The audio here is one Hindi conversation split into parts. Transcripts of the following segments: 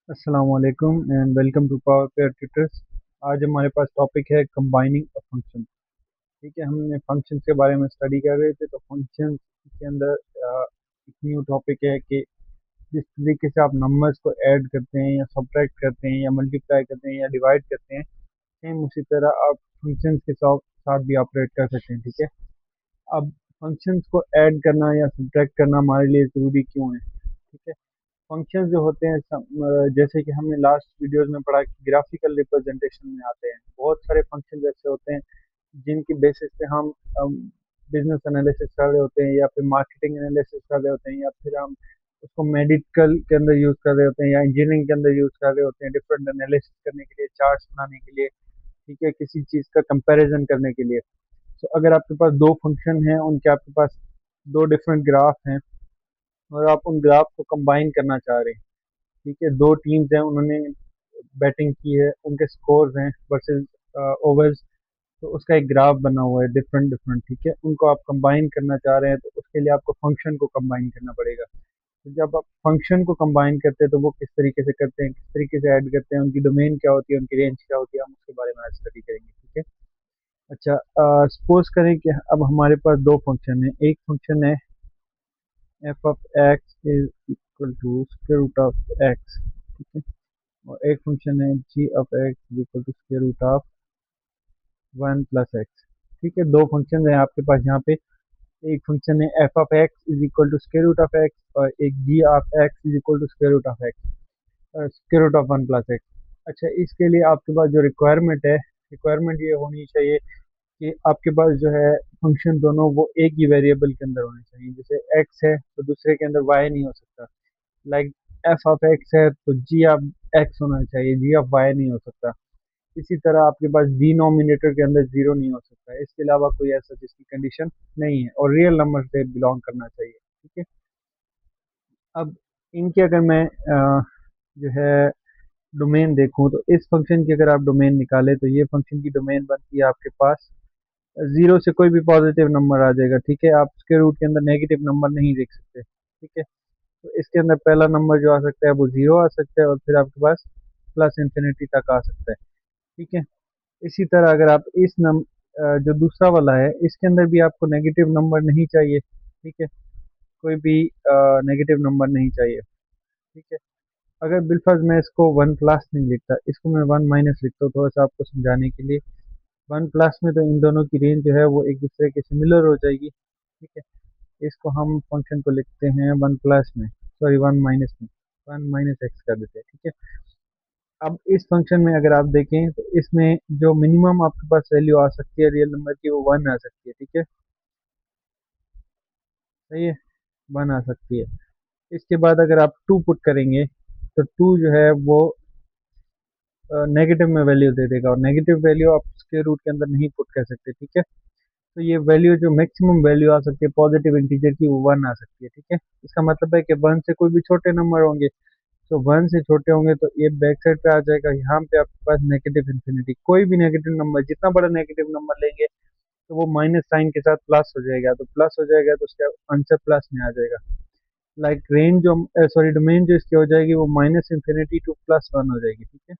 अस्सलाम वालेकुम and welcome to power pair tutors. आज हमारे पास टॉपिक है कंबाइनिंग ऑफ फंक्शन। ठीक है, हमने फंक्शंस के बारे में स्टडी कर रहे थे, तो फंक्शंस के अंदर एक न्यू टॉपिक है कि जिस तरीके से आप नंबर्स को ऐड करते हैं या सब्ट्रैक्ट करते हैं या मल्टीप्लाई करते हैं या डिवाइड करते हैं, सेम उसी तरह आप फंक्शंस के साथ साथ भी ऑपरेट कर सकते हैं। ठीक है, अब फंक्शंस को ऐड करना या सब्ट्रैक्ट करना हमारे लिए ज़रूरी क्यों है? ठीक है, फंक्शंस जो होते हैं जैसे कि हमने लास्ट वीडियोस में पढ़ा कि ग्राफिकल रिप्रेजेंटेशन में आते हैं। बहुत सारे फंक्शंस ऐसे होते हैं जिनकी बेसिस पे हम बिजनेस एनालिसिस कर रहे होते हैं या फिर मार्केटिंग एनालिसिस कर रहे होते हैं या फिर हम उसको मेडिकल के अंदर यूज कर रहे होते हैं या इंजीनियरिंग के अंदर यूज कर रहे होते हैं, डिफरेंट एनालिसिस करने के लिए, चार्ट्स बनाने के लिए। ठीक है, किसी चीज का कंपैरिजन करने के लिए। तो अगर आपके पास दो फंक्शन हैं, उनके आपके पास दो डिफरेंट ग्राफ हैं और आप उन ग्राफ को कंबाइन करना चाह रहे हैं। ठीक है, दो टीम्स हैं, उन्होंने बैटिंग की है, उनके स्कोर्स हैं वर्सेस ओवर्स। तो उसका एक ग्राफ बना हुआ है डिफरेंट डिफरेंट। ठीक है, उनको आप कंबाइन करना चाह रहे हैं, तो उसके लिए आपको फंक्शन को कंबाइन करना पड़ेगा। तो जब आप फंक्शन को कंबाइन करते हैं तो वो किस तरीके से करते हैं, किस तरीके से ऐड करते हैं, उनकी डोमेन क्या होती है, उनकी रेंज क्या होती है, हम उसके बारे में आज स्टडी करेंगे। ठीक है, अच्छा, सपोज करें कि अब हमारे पास दो फंक्शन है। एक फंक्शन है F of X is equal to square root of x. ठीक है, और एक फंक्शन है G of X is equal to square root of one plus X. ठीक है, दो फंक्शन है आपके पास यहाँ पे। एक फंक्शन है F of X is equal to square root of X और एक G of X is equal to square root of X, square root of one plus X. अच्छा, इसके लिए आपके पास जो रिक्वायरमेंट है, रिक्वायरमेंट ये होनी चाहिए कि आपके पास जो है फंक्शन दोनों वो एक ही वेरिएबल के अंदर होने चाहिए। जैसे एक्स है तो दूसरे के अंदर वाई नहीं हो सकता। लाइक एफ ऑफ एक्स है तो जी ऑफ एक्स होना चाहिए, जी ऑफ वाई नहीं हो सकता। इसी तरह आपके पास डिनोमिनेटर के अंदर जीरो नहीं हो सकता है। इसके अलावा कोई ऐसा जिसकी कंडीशन नहीं है और रियल नंबर से बिलोंग करना चाहिए। ठीक है, अब इनके अगर मैं जो है डोमेन देखूं, तो इस फंक्शन की अगर आप डोमेन निकालें तो ये फंक्शन की डोमेन बनती है आपके पास जीरो से कोई भी पॉजिटिव नंबर आ जाएगा। ठीक है, आप इसके रूट के अंदर नेगेटिव नंबर नहीं देख सकते। ठीक है, तो इसके अंदर पहला नंबर जो आ सकता है वो जीरो आ सकता है और फिर आपके पास प्लस इंफिनिटी तक आ सकता है। ठीक है, इसी तरह अगर आप जो दूसरा वाला है, इसके अंदर भी आपको नेगेटिव नंबर नहीं चाहिए। ठीक है, कोई भी नेगेटिव नंबर नहीं चाहिए। ठीक है, अगर बिलफर्ज मैं इसको वन प्लस नहीं लिखता, इसको मैं वन माइनस लिखता हूँ थोड़ा सा आपको समझाने के लिए। वन प्लस में तो इन दोनों की रेंज जो है वो एक दूसरे के सिमिलर हो जाएगी। ठीक है, इसको हम फंक्शन को लिखते हैं वन प्लस में, सॉरी वन माइनस में, वन माइनस एक्स कर देते हैं। ठीक है, अब इस फंक्शन में अगर आप देखें तो इसमें जो मिनिमम आपके पास वैल्यू आ सकती है रियल नंबर की वो वन आ सकती है। ठीक है, सही है, वन आ सकती है। इसके बाद अगर आप टू पुट करेंगे तो टू जो है वो नेगेटिव में वैल्यू दे देगा और नेगेटिव वैल्यू आप उसके रूट के अंदर नहीं पुट कर सकते। ठीक है, तो ये वैल्यू जो मैक्सिमम वैल्यू आ सकती है पॉजिटिव इंटीजर की वो वन आ सकती है। ठीक है, इसका मतलब है कि वन से कोई भी छोटे नंबर होंगे, तो वन से छोटे होंगे तो ये बैक साइड पे आ जाएगा। यहाँ पे आपके पास नेगेटिव इन्फिनिटी, कोई भी नेगेटिव नंबर, जितना बड़ा नेगेटिव नंबर लेंगे तो वो माइनस साइन के साथ प्लस हो जाएगा, तो प्लस हो जाएगा तो उसका आंसर प्लस में आ जाएगा। लाइक रेंज जो, सॉरी, डोमेन जो इसकी हो जाएगी वो minus infinity two plus one हो जाएगी। ठीक है,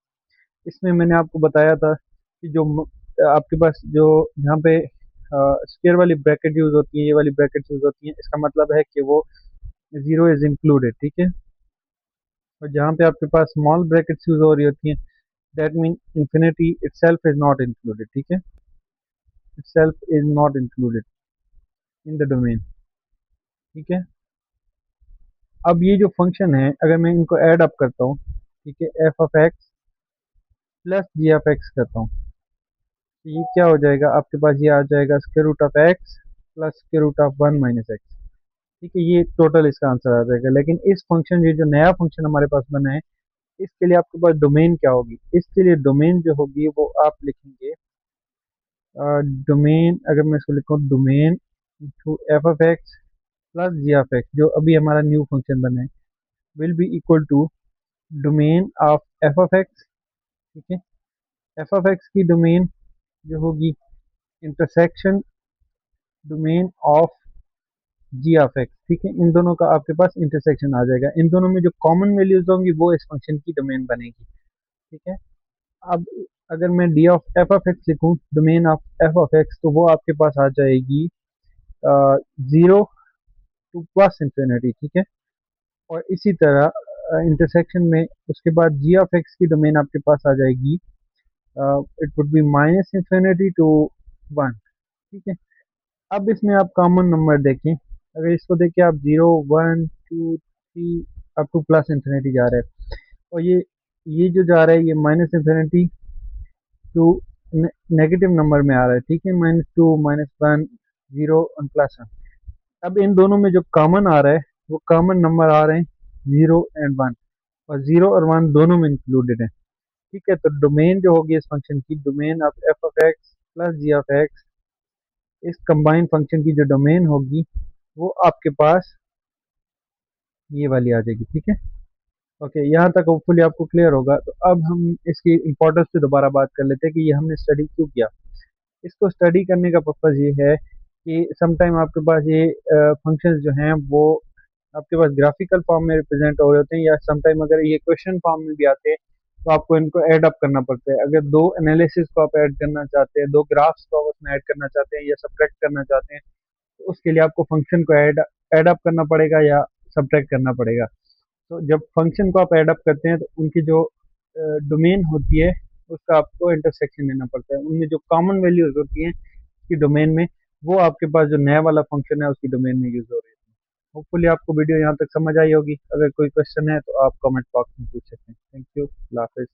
इसमें मैंने आपको बताया था कि जो आपके पास जो यहाँ पे स्क्वायर वाली ब्रैकेट यूज होती है, ये वाली ब्रैकेट यूज होती है, इसका मतलब है कि वो जीरो इज इंक्लूडेड। ठीक है, और जहाँ पे आपके पास स्मॉल ब्रैकेट्स यूज हो रही होती हैं, that mean infinity itself is not included. ठीक है, itself is not included in the domain. ठीक है, अब ये जो फंक्शन है अगर मैं इनको ऐड अप करता हूँ, ठीक है, F of x plus g of x करता हूँ, तो ये क्या हो जाएगा आपके पास, ये आ जाएगा square root of x plus square root of one minus x. ठीक है, ये टोटल इसका आंसर आ जाएगा। लेकिन इस फंक्शन, ये जो नया फंक्शन हमारे पास बना है, इसके लिए आपके पास डोमेन क्या होगी? इसके लिए डोमेन जो होगी वो आप लिखेंगे, डोमेन अगर मैं इसको लिखूँ, domain to f of x plus g of x, जो अभी हमारा न्यू फंक्शन बना है, will be equal to domain of F of x. ठीक है, एफ ऑफ एक्स की डोमेन जो होगी intersection domain of g of x, ठीक है। इन दोनों का आपके पास इंटरसेक्शन आ जाएगा, इन दोनों में जो कॉमन वैल्यूज होंगी वो इस फंक्शन की डोमेन बनेगी, ठीक है। अब अगर मैं D of F of X लिखूं, domain of F of X, तो वो आपके पास आ जाएगी 0 टू +इंफिनिटी, ठीक है। और इसी तरह इंटरसेक्शन में उसके बाद जी ऑफ एक्स की डोमेन आपके पास आ जाएगी, it would be -infinity to 1, ठीक है। अब इसमें आप कॉमन नंबर देखें, अगर इसको देखें आप 0 1 2 3 अप टू +इंफिनिटी जा रहा है, और ये जो जा रहा है ये -इंफिनिटी टू नेगेटिव नंबर में आ रहा है, ठीक है। -2 -1 0 और +1। अब इन दोनों में जो कॉमन आ रहा है वो कॉमन नंबर आ रहे हैं 0 और 1, और 0 और 1 दोनों में इंक्लूडेड है, ठीक है। तो डोमेन जो होगी इस फंक्शन की, domain of F of x plus g of x, इस कंबाइंड फंक्शन की जो डोमेन होगी वो आपके पास ये वाली आ जाएगी, ठीक है। ओके, यहाँ तक होपफुली आपको क्लियर होगा। तो अब हम इसकी इंपॉर्टेंस पे दोबारा बात कर लेते हैं कि ये हमने स्टडी क्यों किया। इसको स्टडी करने का पर्पज़ ये है कि समटाइम आपके पास ये फंक्शंस जो हैं वो आपके पास ग्राफिकल फॉर्म में रिप्रेजेंट हो रहे होते हैं, या समटाइम अगर ये क्वेश्चन फॉर्म में भी आते हैं तो आपको इनको ऐड अप करना पड़ता है। अगर दो एनालिसिस को आप ऐड करना चाहते हैं, दो ग्राफ्स को आप उसमें ऐड करना चाहते हैं या सब्ट्रैक्ट करना चाहते हैं, तो उसके लिए आपको फंक्शन को ऐड ऐड अप करना पड़ेगा या सब्ट्रैक्ट करना पड़ेगा। तो जब फंक्शन को आप ऐड अप करते हैं तो उनकी जो डोमेन होती है उसका आपको इंटरसेक्शन लेना पड़ता है, उनमें जो कॉमन वैल्यूज होती हैं उसकी डोमेन में, वो आपके पास जो नया वाला फंक्शन है उसकी डोमेन में यूज हो रही है। होपफुली आपको वीडियो यहाँ तक समझ आई होगी। अगर कोई क्वेश्चन है तो आप कमेंट बॉक्स में पूछ सकते हैं। थैंक यू, अल्लाह हाफिज़।